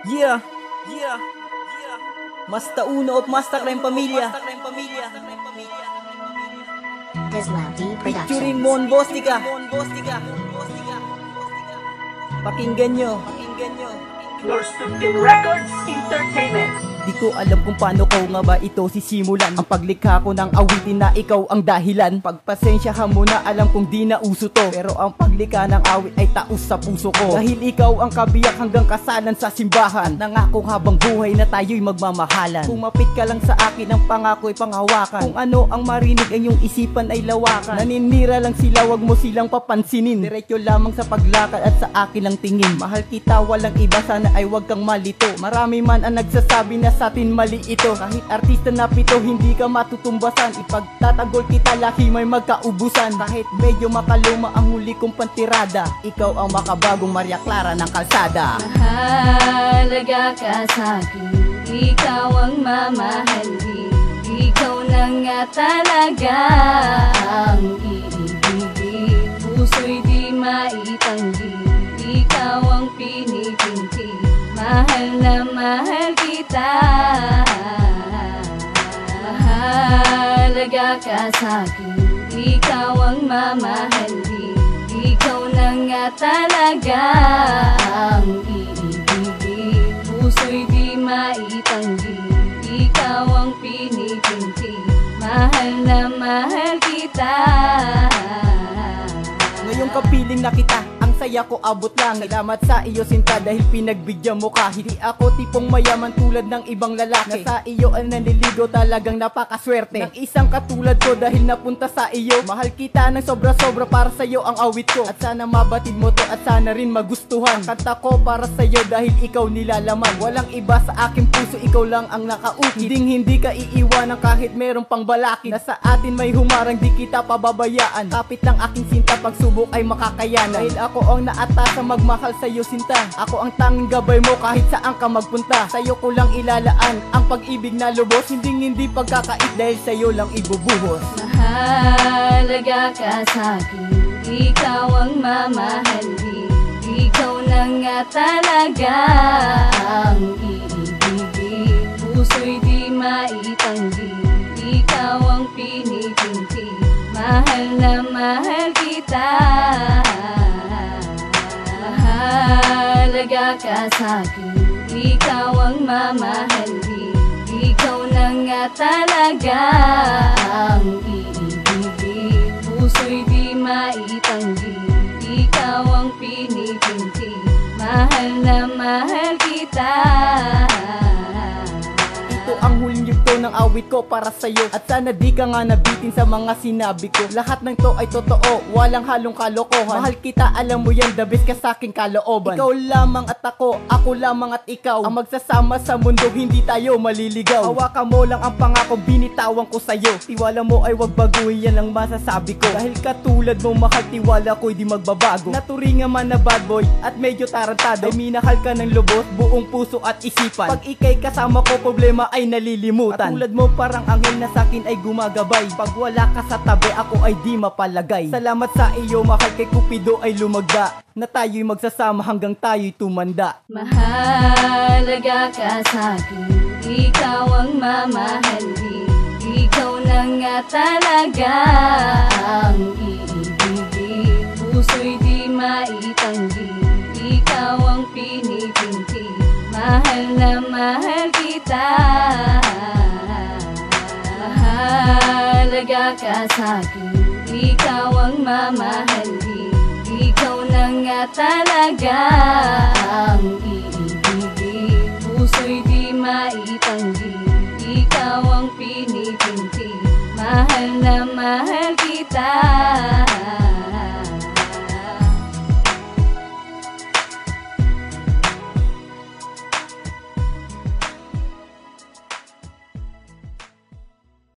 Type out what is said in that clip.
Yeah, yeah, mas tauno at mas takreng pamilya. Featuring Mon Bostica. Pakinggan nyo. Your Studio Records Entertainment. Di ko alam kung paano ko nga ba ito sisimulan ang paglikha ko ng awitin na ikaw ang dahilan. Pagpasensya ka muna, alam kong di na uso to, pero ang paglikha ng awit ay taos sa puso ko. Dahil ikaw ang kabiyak hanggang kasalan sa simbahan. Nangako habang buhay na tayo'y magmamahalan. Kumapit ka lang sa akin, ang pangako ay panghawakan. Kung ano ang marinig ang iyong isipan ay lawakan. Naninira lang sila, wag mo silang papansinin. Diretso lamang sa paglakad at sa akin lang tingin. Mahal kita, walang iba, sana ay wag kang malito. Marami man ang nagsasabi na sa atin mali ito. Kahit artista na pito, hindi ka matutumbasan. Ipagtatanggol kita, laki may magkaubusan. Kahit medyo makaluma ang huli kong pantirada, ikaw ang makabagong Maria Clara ng kalsada. Mahalaga ka sa'kin, ikaw ang mamahalin. Ikaw na nga talaga ang iibigin. Puso'y di maitanggi, ikaw ang pinipinti. Mahal na mahal kita. Mahalaga ka sa'kin, ikaw ang mamahalin. Ikaw na nga talaga ang iibigin. Puso'y di maitanggi, ikaw ang pinipinti. Mahal na mahal kita. Ngayong kapiling na kita, ang saya ko abot lang. Salamat sa iyo sinta dahil pinagbigyan mo ka. Hindi ako tipong mayaman tulad ng ibang lalaki. Na sa iyo ang nanliligaw, talagang napakaswerte ng isang katulad ko dahil napunta sa iyo. Mahal kita ng sobra-sobra, para sa iyo ang awit ko. At sana mabatid mo to at sana rin magustuhan. Kanta ko para sa iyo dahil ikaw nilalaman. Walang iba sa aking puso, ikaw lang ang nakaukit. Hindi ka iiwanan kahit merong pang balakid. Na sa atin may humarang, di kita pababayaan. Kapit ng aking sinta, pagsubok ay makakayanan. Dahil ako ang naatasa magmahal sa iyo sinta. Ako ang tanging gabay mo kahit saan ka magpunta. Sa iyo ko lang ilalaan ang pag-ibig na lubos. Hindi pagkakait dahil sa iyo lang ibubuhos. Mahalaga ka sa'kin, ikaw ang mamahalin. Ikaw na nga talaga ang iibigin. Puso'y di maitanggi, ikaw ang pinipinti. Mahal na mahal kita. Mahalaga ka sa'kin, ikaw ang mamahalin. Ikaw na nga talaga ang iibigin. Puso'y di maitanggi, ikaw ang pinipinti. Mahal na mahal kita. Ito ang huling yugto ng awit ko para sa'yo. At sana di ka nga nabitin sa mga sinabi ko. Lahat ng to ay totoo, walang halong kalokohan. Mahal kita, alam mo yan, the best ka sa'king kalooban. Ikaw lamang at ako lamang at ikaw, ang magsasama sa mundo, hindi tayo maliligaw. Hawakan mo lang ang pangako, binitawan ko sa'yo. Tiwala mo ay wag baguhin, yan ang masasabi ko. Dahil katulad mo mahal, tiwala ko'y di magbabago. Naturingan man na bad boy at medyo tarantado, ay minahal ka ng lubos, buong puso at isipan. Pag ika'y kasama ko, problema ay nalilimutan. At tulad mo parang anghel na sa'kin ay gumagabay. Pag wala ka sa tabi, ako ay di mapalagay. Salamat sa iyo, mahal, kay Cupido ay lumagda, na tayo'y magsasama hanggang tayo'y tumanda. Mahalaga ka sa'kin, ikaw ang mamahalin. Ikaw na nga talaga ang iibigin. Puso'y di maitanggi, ikaw ang pinipinti. Mahal na mahal kita. Mahalaga ka sa'kin, ikaw ang mamahalin. Ikaw na nga talaga ang iibigin. Puso'y di maitanggi, ikaw ang pinipinti. Mahal na mahal kita.